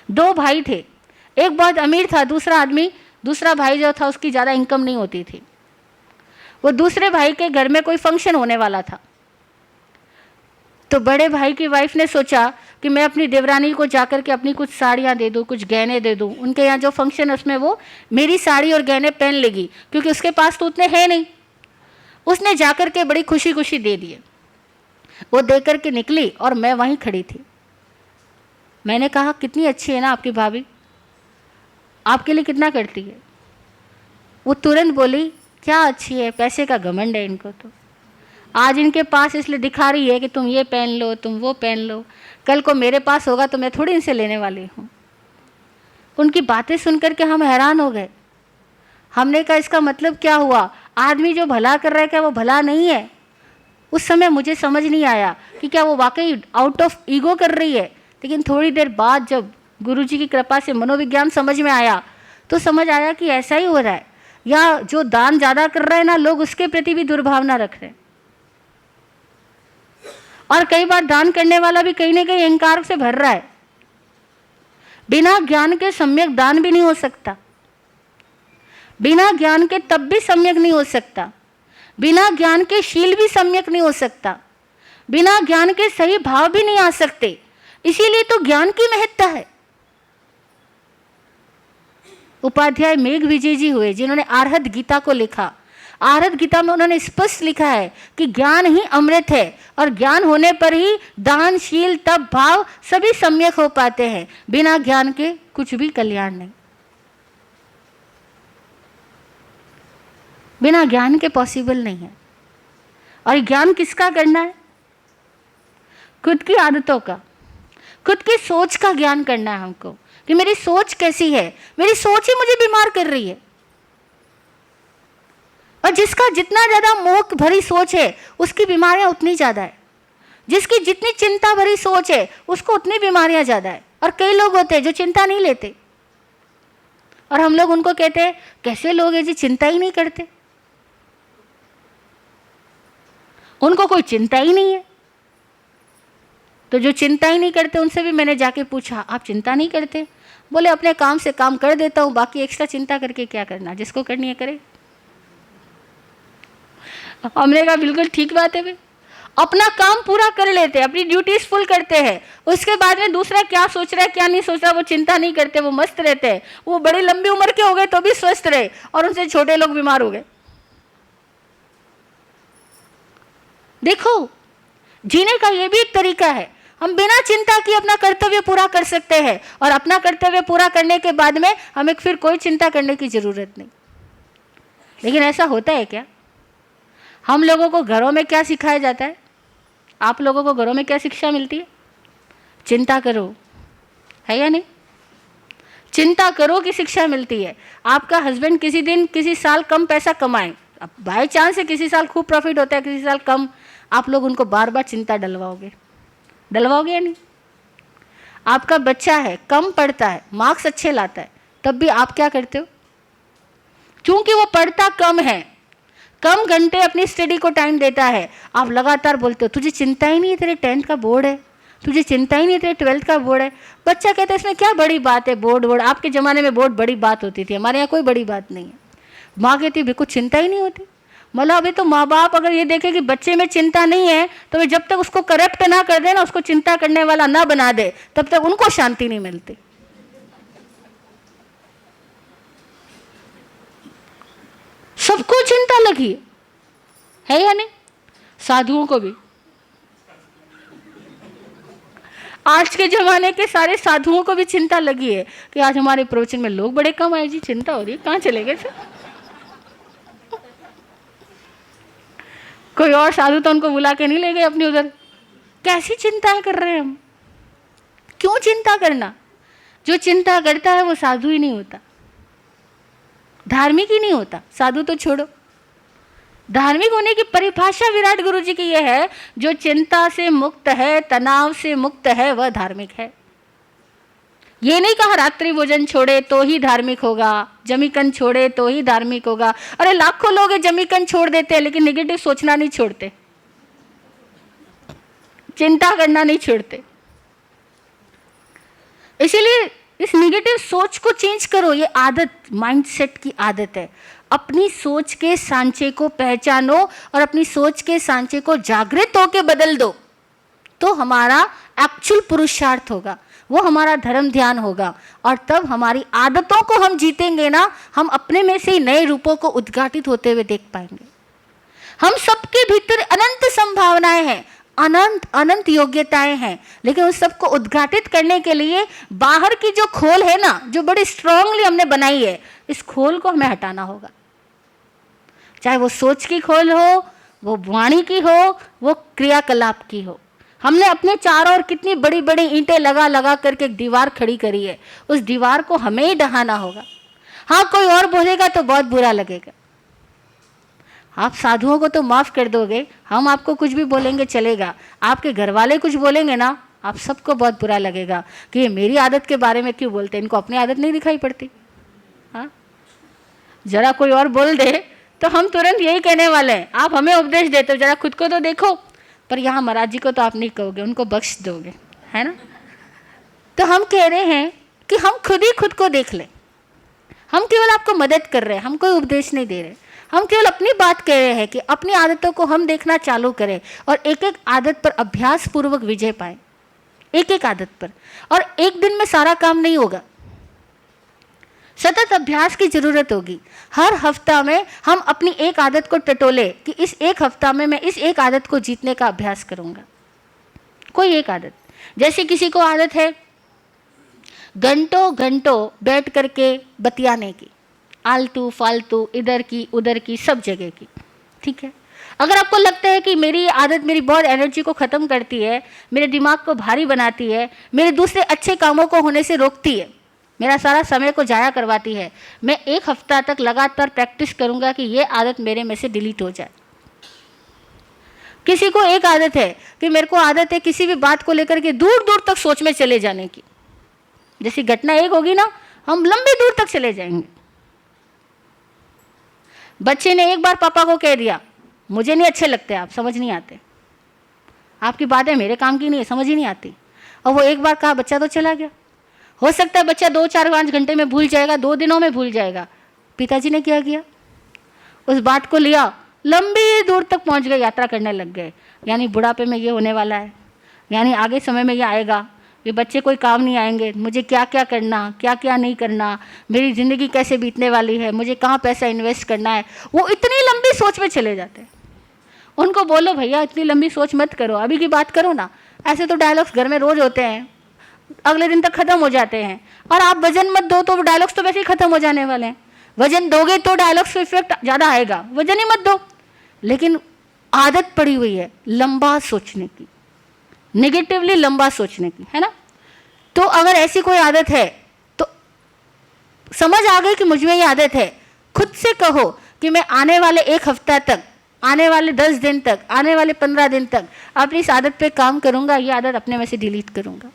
दो भाई थे, एक बहुत अमीर था, दूसरा भाई जो था उसकी ज़्यादा इनकम नहीं होती थी। वो दूसरे भाई के घर में कोई फंक्शन होने वाला था, तो बड़े भाई की वाइफ ने सोचा कि मैं अपनी देवरानी को जाकर के अपनी कुछ साड़ियाँ दे दूँ, कुछ गहने दे दूँ। उनके यहाँ जो फंक्शन है उसमें वो मेरी साड़ी और गहने पहन लेगी, क्योंकि उसके पास तो उतने हैं नहीं। उसने जाकर के बड़ी खुशी खुशी दे दिए। वो दे कर के निकली और मैं वहीं खड़ी थी। मैंने कहा कितनी अच्छी है ना आपकी भाभी, आपके लिए कितना करती है। वो तुरंत बोली क्या अच्छी है, पैसे का घमंड है इनको तो। आज इनके पास इसलिए दिखा रही है कि तुम ये पहन लो, तुम वो पहन लो, कल को मेरे पास होगा तो मैं थोड़ी इनसे लेने वाली हूँ। उनकी बातें सुनकर के हम हैरान हो गए। हमने कहा इसका मतलब क्या हुआ, आदमी जो भला कर रहा है क्या वो भला नहीं है? उस समय मुझे समझ नहीं आया कि क्या वो वाकई आउट ऑफ ईगो कर रही है, लेकिन थोड़ी देर बाद जब गुरुजी की कृपा से मनोविज्ञान समझ में आया तो समझ आया कि ऐसा ही हो रहा है, या जो दान ज़्यादा कर रहे हैं ना लोग उसके प्रति भी दुर्भावना रख रहे हैं। और कई बार दान करने वाला भी कहीं ना कहीं अहंकार से भर रहा है। बिना ज्ञान के सम्यक दान भी नहीं हो सकता, बिना ज्ञान के तब भी सम्यक नहीं हो सकता, बिना ज्ञान के शील भी सम्यक नहीं हो सकता, बिना ज्ञान के सही भाव भी नहीं आ सकते। इसीलिए तो ज्ञान की महत्ता है। उपाध्याय मेघ विजय जी हुए जिन्होंने आर्हत गीता को लिखा। आर्हत गीता में उन्होंने स्पष्ट लिखा है कि ज्ञान ही अमृत है, और ज्ञान होने पर ही दान शील तप भाव सभी सम्यक हो पाते हैं। बिना ज्ञान के कुछ भी कल्याण नहीं, बिना ज्ञान के पॉसिबल नहीं है। और ज्ञान किसका करना है? खुद की आदतों का, खुद की सोच का ज्ञान करना है हमको कि मेरी सोच कैसी है। मेरी सोच ही मुझे बीमार कर रही है। और जिसका जितना ज़्यादा मोह भरी सोच है उसकी बीमारियां उतनी ज़्यादा है। जिसकी जितनी चिंता भरी सोच है उसको उतनी बीमारियां ज़्यादा है। और कई लोग होते हैं जो चिंता नहीं लेते, और हम लोग उनको कहते हैं कैसे लोग हैं जी चिंता ही नहीं करते, उनको कोई चिंता ही नहीं है। तो जो चिंता ही नहीं करते उनसे भी मैंने जाके पूछा आप चिंता नहीं करते? बोले अपने काम से काम कर देता हूँ, बाकी एक्स्ट्रा चिंता करके क्या करना, जिसको करनी है करे। हमने कहा बिल्कुल ठीक बात है भाई, अपना काम पूरा कर लेते हैं, अपनी ड्यूटीज फुल करते हैं, उसके बाद में दूसरा क्या सोच रहा है क्या नहीं सोच रहा वो चिंता नहीं करते, वो मस्त रहते हैं। वो बड़ी लंबी उम्र के हो गए तो भी स्वस्थ रहे, और उनसे छोटे लोग बीमार हो गए। देखो जीने का ये भी एक तरीका है, हम बिना चिंता किए अपना कर्तव्य पूरा कर सकते हैं, और अपना कर्तव्य पूरा करने के बाद में हमें फिर कोई चिंता करने की जरूरत नहीं। लेकिन ऐसा होता है क्या? हम लोगों को घरों में क्या सिखाया जाता है? आप लोगों को घरों में क्या शिक्षा मिलती है? चिंता करो, है या नहीं? चिंता करो की शिक्षा मिलती है। आपका हस्बैंड किसी दिन किसी साल कम पैसा कमाए, अब बाय चांस से किसी साल खूब प्रॉफिट होता है, किसी साल कम, आप लोग उनको बार बार चिंता डलवाओगे या नहीं? आपका बच्चा है कम पढ़ता है, मार्क्स अच्छे लाता है, तब भी आप क्या करते हो? क्योंकि वो पढ़ता कम है, कम घंटे अपनी स्टडी को टाइम देता है, आप लगातार बोलते हो तुझे चिंता ही नहीं है, तेरे 10th का बोर्ड है, तुझे चिंता ही नहीं है, तेरे 12th का बोर्ड है। बच्चा कहता है इसमें क्या बड़ी बात है, बोर्ड। आपके ज़माने में बोर्ड बड़ी बात होती थी, हमारे यहाँ कोई बड़ी बात नहीं है। माँ कहती बिल्कुल चिंता ही नहीं होती। मतलब अभी तो माँ बाप अगर ये देखे कि बच्चे में चिंता नहीं है तो वे जब तक उसको करेक्ट ना कर दे ना, उसको चिंता करने वाला ना बना दे, तब तक उनको शांति नहीं मिलती। सबको चिंता लगी है या नहीं? साधुओं को भी। आज के जमाने के सारे साधुओं को भी चिंता लगी है कि आज हमारे प्रवचन में लोग बड़े कम आए जी, चिंता हो रही है, कहाँ चले गए सर? कोई और साधु तो उनको बुला के नहीं ले गए अपनी उधर। कैसी चिंताएं कर रहे हैं हम? क्यों चिंता करना? जो चिंता करता है वो साधु ही नहीं होता, धार्मिक ही नहीं होता। साधु तो छोड़ो, धार्मिक होने की परिभाषा विराट गुरु जी की यह है, जो चिंता से मुक्त है, तनाव से मुक्त है, वह धार्मिक है। ये नहीं कहा रात्रि भोजन छोड़े तो ही धार्मिक होगा, जमीकन छोड़े तो ही धार्मिक होगा। अरे लाखों लोग जमीकन छोड़ देते हैं लेकिन नेगेटिव सोचना नहीं छोड़ते, चिंता करना नहीं छोड़ते। इसीलिए इस नेगेटिव सोच को चेंज करो। ये आदत माइंडसेट की आदत है। अपनी सोच के सांचे को पहचानो और अपनी सोच के सांचे को जागृत होकर बदल दो, तो हमारा एक्चुअल पुरुषार्थ होगा, वो हमारा धर्म ध्यान होगा। और तब हमारी आदतों को हम जीतेंगे ना, हम अपने में से ही नए रूपों को उद्घाटित होते हुए देख पाएंगे। हम सबके भीतर अनंत संभावनाएं हैं, अनंत अनंत योग्यताएं हैं, लेकिन उन सबको उद्घाटित करने के लिए बाहर की जो खोल है ना, जो बड़ी स्ट्रांगली हमने बनाई है, इस खोल को हमें हटाना होगा। चाहे वो सोच की खोल हो, वो वाणी की हो, वो क्रियाकलाप की हो। हमने अपने चारों ओर कितनी बड़ी बड़ी ईंटें लगा लगा करके एक दीवार खड़ी करी है, उस दीवार को हमें ही ढहाना होगा। हाँ, कोई और बोलेगा तो बहुत बुरा लगेगा। आप साधुओं को तो माफ़ कर दोगे, हम आपको कुछ भी बोलेंगे चलेगा, आपके घर वाले कुछ बोलेंगे ना, आप सबको बहुत बुरा लगेगा कि ये मेरी आदत के बारे में क्यों बोलते हैं, इनको अपनी आदत नहीं दिखाई पड़ती। हाँ, जरा कोई और बोल दे तो हम तुरंत यही कहने वाले हैं, आप हमें उपदेश देते हो, जरा खुद को तो देखो। पर यहाँ महाराज जी को तो आप नहीं कहोगे, उनको बख्श दोगे, है ना? तो हम कह रहे हैं कि हम खुद ही खुद को देख लें। हम केवल आपको मदद कर रहे हैं, हम कोई उपदेश नहीं दे रहे। हम केवल अपनी बात कह रहे हैं कि अपनी आदतों को हम देखना चालू करें और एक एक आदत पर अभ्यास पूर्वक विजय पाएं, एक एक आदत पर। और एक दिन में सारा काम नहीं होगा, सतत अभ्यास की जरूरत होगी। हर हफ्ता में हम अपनी एक आदत को टटोले कि इस एक हफ्ता में मैं इस एक आदत को जीतने का अभ्यास करूंगा। कोई एक आदत, जैसे किसी को आदत है घंटों घंटों बैठ करके बतियाने की, आलतू फालतू, इधर की उधर की, सब जगह की, ठीक है। अगर आपको लगता है कि मेरी आदत मेरी बहुत एनर्जी को ख़त्म करती है, मेरे दिमाग को भारी बनाती है, मेरे दूसरे अच्छे कामों को होने से रोकती है, मेरा सारा समय को जाया करवाती है, मैं एक हफ्ता तक लगातार प्रैक्टिस करूंगा कि ये आदत मेरे में से डिलीट हो जाए। किसी को एक आदत है कि मेरे को आदत है किसी भी बात को लेकर के दूर दूर तक सोच में चले जाने की। जैसी घटना एक होगी ना, हम लंबी दूर तक चले जाएंगे। बच्चे ने एक बार पापा को कह दिया, मुझे नहीं अच्छे लगते आप, समझ नहीं आते, आपकी बातें मेरे काम की नहीं है, समझ ही नहीं आती। और वो एक बार कहा, बच्चा तो चला गया। हो सकता है बच्चा 2-4-5 घंटे में भूल जाएगा, 2 दिनों में भूल जाएगा। पिताजी ने क्या किया, उस बात को लिया, लंबी दूर तक पहुंच गए, यात्रा करने लग गए। यानी बुढ़ापे में ये होने वाला है, यानी आगे समय में ये आएगा, ये बच्चे कोई काम नहीं आएंगे, मुझे क्या क्या करना, क्या क्या नहीं करना, मेरी ज़िंदगी कैसे बीतने वाली है, मुझे कहाँ पैसा इन्वेस्ट करना है। वो इतनी लंबी सोच में चले जाते हैं। उनको बोलो भैया इतनी लंबी सोच मत करो, अभी की बात करो ना। ऐसे तो डायलॉग्स घर में रोज़ होते हैं, अगले दिन तक ख़त्म हो जाते हैं। और आप वजन मत दो तो डायलॉग्स तो वैसे ही ख़त्म हो जाने वाले हैं। वजन दोगे तो डायलॉग्स का इफेक्ट ज़्यादा आएगा, वजन ही मत दो। लेकिन आदत पड़ी हुई है लंबा सोचने की, नेगेटिवली लंबा सोचने की, है ना। तो अगर ऐसी कोई आदत है तो समझ आ गई कि मुझ में ये आदत है, खुद से कहो कि मैं आने वाले 1 हफ्ता तक, आने वाले 10 दिन तक, आने वाले 15 दिन तक अपनी इस आदत पे काम करूंगा, ये आदत अपने में से डिलीट करूंगा।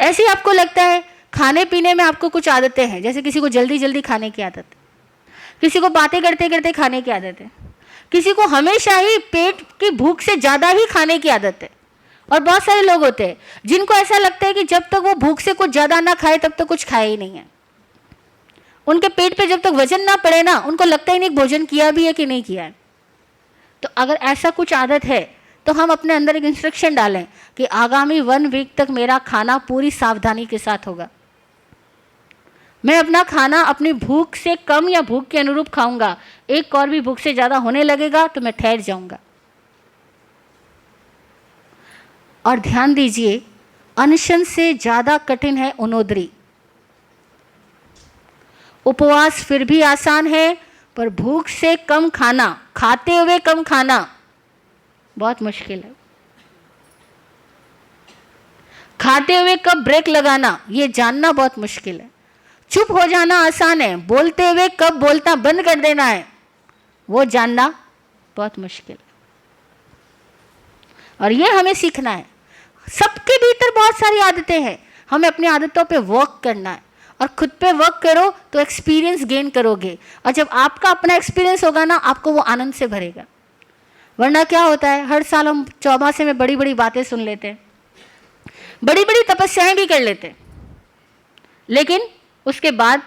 ऐसे ही आपको लगता है खाने पीने में आपको कुछ आदतें हैं, जैसे किसी को जल्दी जल्दी खाने की आदत है, किसी को बातें करते करते खाने की आदत है, किसी को हमेशा ही पेट की भूख से ज़्यादा ही खाने की आदत है। और बहुत सारे लोग होते हैं जिनको ऐसा लगता है कि जब तक वो भूख से कुछ ज़्यादा ना खाए तब तक कुछ खाए ही नहीं है। उनके पेट पे जब तक वजन ना पड़े ना, उनको लगता ही नहीं भोजन किया भी है कि नहीं किया है। तो अगर ऐसा कुछ आदत है तो हम अपने अंदर एक इंस्ट्रक्शन डालें कि आगामी 1 वीक तक मेरा खाना पूरी सावधानी के साथ होगा। मैं अपना खाना अपनी भूख से कम या भूख के अनुरूप खाऊंगा। एक और भी भूख से ज़्यादा होने लगेगा तो मैं ठहर जाऊंगा। और ध्यान दीजिए, अनशन से ज़्यादा कठिन है उनोदरी। उपवास फिर भी आसान है, पर भूख से कम खाना, खाते हुए कम खाना बहुत मुश्किल है। खाते हुए कब ब्रेक लगाना ये जानना बहुत मुश्किल है। चुप हो जाना आसान है, बोलते हुए कब बोलना बंद कर देना है वो जानना बहुत मुश्किल है। और ये हमें सीखना है। सबके भीतर बहुत सारी आदतें हैं, हमें अपनी आदतों पे वर्क करना है। और खुद पे वर्क करो तो एक्सपीरियंस गेन करोगे, और जब आपका अपना एक्सपीरियंस होगा ना, आपको वो आनंद से भरेगा। वरना क्या होता है, हर साल हम चौमासे में बड़ी बड़ी बातें सुन लेते हैं, बड़ी बड़ी तपस्याएं भी कर लेते हैं, लेकिन उसके बाद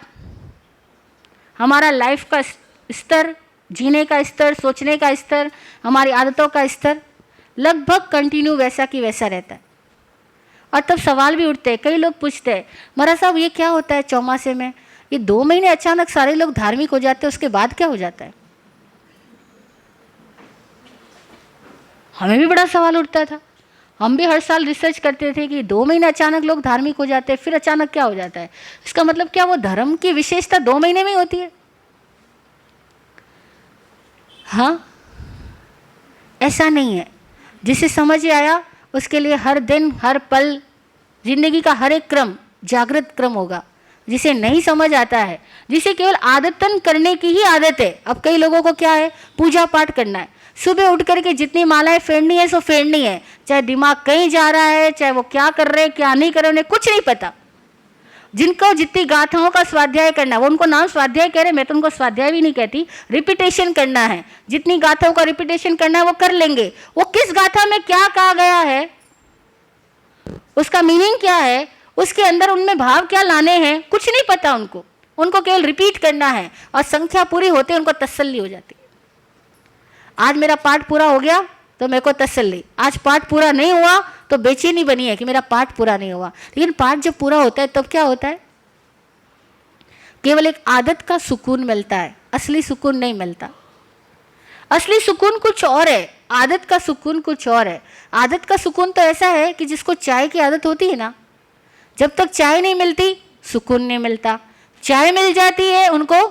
हमारा लाइफ का स्तर, जीने का स्तर, सोचने का स्तर, हमारी आदतों का स्तर लगभग कंटिन्यू वैसा की वैसा रहता है। और तब सवाल भी उठते हैं, कई लोग पूछते हैं, महाराज साहब ये क्या होता है चौमासे में, ये 2 महीने अचानक सारे लोग धार्मिक हो जाते हैं, उसके बाद क्या हो जाता है। हमें भी बड़ा सवाल उठता था। हम भी हर साल रिसर्च करते थे कि 2 महीने अचानक लोग धार्मिक हो जाते हैं, फिर अचानक क्या हो जाता है। इसका मतलब क्या वो धर्म की विशेषता 2 महीने में होती है? हाँ, ऐसा नहीं है। जिसे समझ आया उसके लिए हर दिन हर पल जिंदगी का हर एक क्रम जागृत क्रम होगा। जिसे नहीं समझ आता है, जिसे केवल आदतन करने की ही आदत है, अब कई लोगों को क्या है, पूजा पाठ करना है, सुबह उठ करके जितनी मालाएं फेरनी है सो फेरनी है, चाहे दिमाग कहीं जा रहा है, चाहे वो क्या कर रहे हैं क्या नहीं कर रहे, उन्हें कुछ नहीं पता। जिनको जितनी गाथाओं का स्वाध्याय करना है, वो उनको नाम स्वाध्याय कह रहे, मैं तो उनको स्वाध्याय भी नहीं कहती, रिपीटेशन करना है। जितनी गाथाओं का रिपीटेशन करना है वो कर लेंगे। वो किस गाथा में क्या कहा गया है, उसका मीनिंग क्या है, उसके अंदर उनमें भाव क्या लाने हैं, कुछ नहीं पता उनको। उनको केवल रिपीट करना है और संख्या पूरी होते उनको तसल्ली हो जाती है। आज मेरा पाठ पूरा हो गया तो मेरे को तसल्ली, आज पाठ पूरा नहीं हुआ तो बेचैनी बनी है कि मेरा पाठ पूरा नहीं हुआ। लेकिन पाठ जब पूरा होता है तब क्या होता है, केवल एक आदत का सुकून मिलता है, असली सुकून नहीं मिलता। असली सुकून कुछ और है, आदत का सुकून कुछ और है। आदत का सुकून तो ऐसा है कि जिसको चाय की आदत होती है ना, जब तक चाय नहीं मिलती सुकून नहीं मिलता, चाय मिल जाती है उनको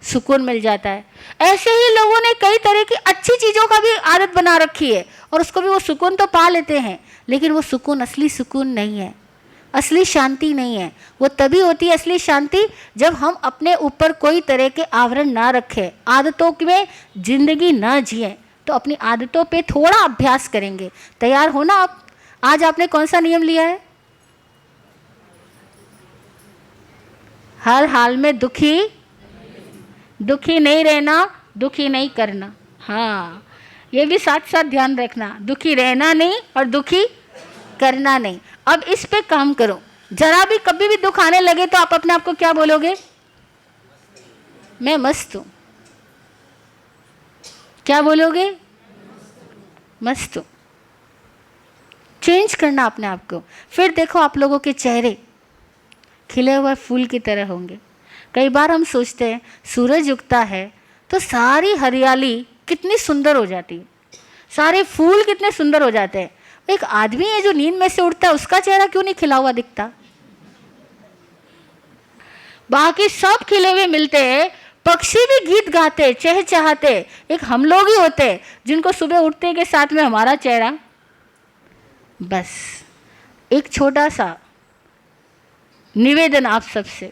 सुकून मिल जाता है। ऐसे ही लोगों ने कई तरह की अच्छी चीज़ों का भी आदत बना रखी है और उसको भी वो सुकून तो पा लेते हैं, लेकिन वो सुकून असली सुकून नहीं है, असली शांति नहीं है। वो तभी होती है असली शांति जब हम अपने ऊपर कोई तरह के आवरण ना रखें, आदतों में जिंदगी ना जिएं, तो अपनी आदतों पे थोड़ा अभ्यास करेंगे। तैयार हो ना आप? आज आपने कौन सा नियम लिया है? हर हाल में दुखी नहीं रहना, दुखी नहीं करना। हाँ, ये भी साथ साथ ध्यान रखना, दुखी रहना नहीं और दुखी करना नहीं। अब इस पे काम करो। जरा भी कभी भी दुख आने लगे तो आप अपने आप को क्या बोलोगे? मैं मस्त हूं। क्या बोलोगे? मस्त हूं। चेंज करना अपने आप को। फिर देखो आप लोगों के चेहरे खिले हुए फूल की तरह होंगे। कई बार हम सोचते हैं सूरज उगता है तो सारी हरियाली कितनी सुंदर हो जाती है, सारे फूल कितने सुंदर हो जाते हैं। एक आदमी है जो नींद में से उठता है, उसका चेहरा क्यों नहीं खिला हुआ दिखता? बाकी सब खिले हुए मिलते हैं, पक्षी भी गीत गाते चहचहाते, एक हम लोग ही होते हैं जिनको सुबह उठते के साथ में हमारा चेहरा। बस एक छोटा सा निवेदन आप सबसे।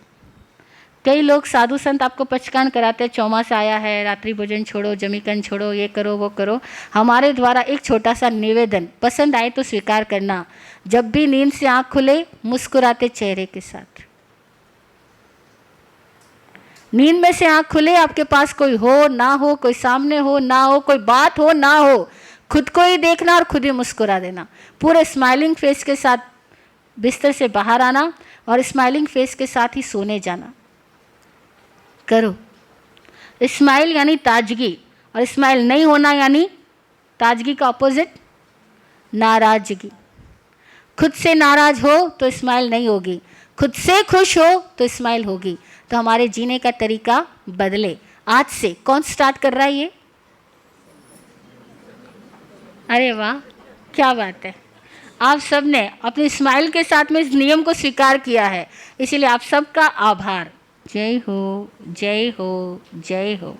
कई लोग साधु संत आपको पचकान कराते हैं, चौमास आया है, रात्रि भोजन छोड़ो, जमीकन छोड़ो, ये करो वो करो। हमारे द्वारा एक छोटा सा निवेदन, पसंद आए तो स्वीकार करना। जब भी नींद से आंख खुले, मुस्कुराते चेहरे के साथ। नींद में से आंख खुले, आपके पास कोई हो ना हो, कोई सामने हो ना हो, कोई बात हो ना हो, खुद को ही देखना और खुद ही मुस्कुरा देना। पूरे स्माइलिंग फेस के साथ बिस्तर से बाहर आना और स्माइलिंग फेस के साथ ही सोने जाना। करो। स्माइल यानी ताजगी, और स्माइल नहीं होना यानी ताजगी का ऑपोजिट नाराजगी। खुद से नाराज हो तो स्माइल नहीं होगी, खुद से खुश हो तो स्माइल होगी। तो हमारे जीने का तरीका बदले आज से। कौन स्टार्ट कर रहा है ये? अरे वाह, क्या बात है। आप सब ने अपनी स्माइल के साथ में इस नियम को स्वीकार किया है, इसीलिए आप सबका आभार। जय हो, जय हो, जय हो।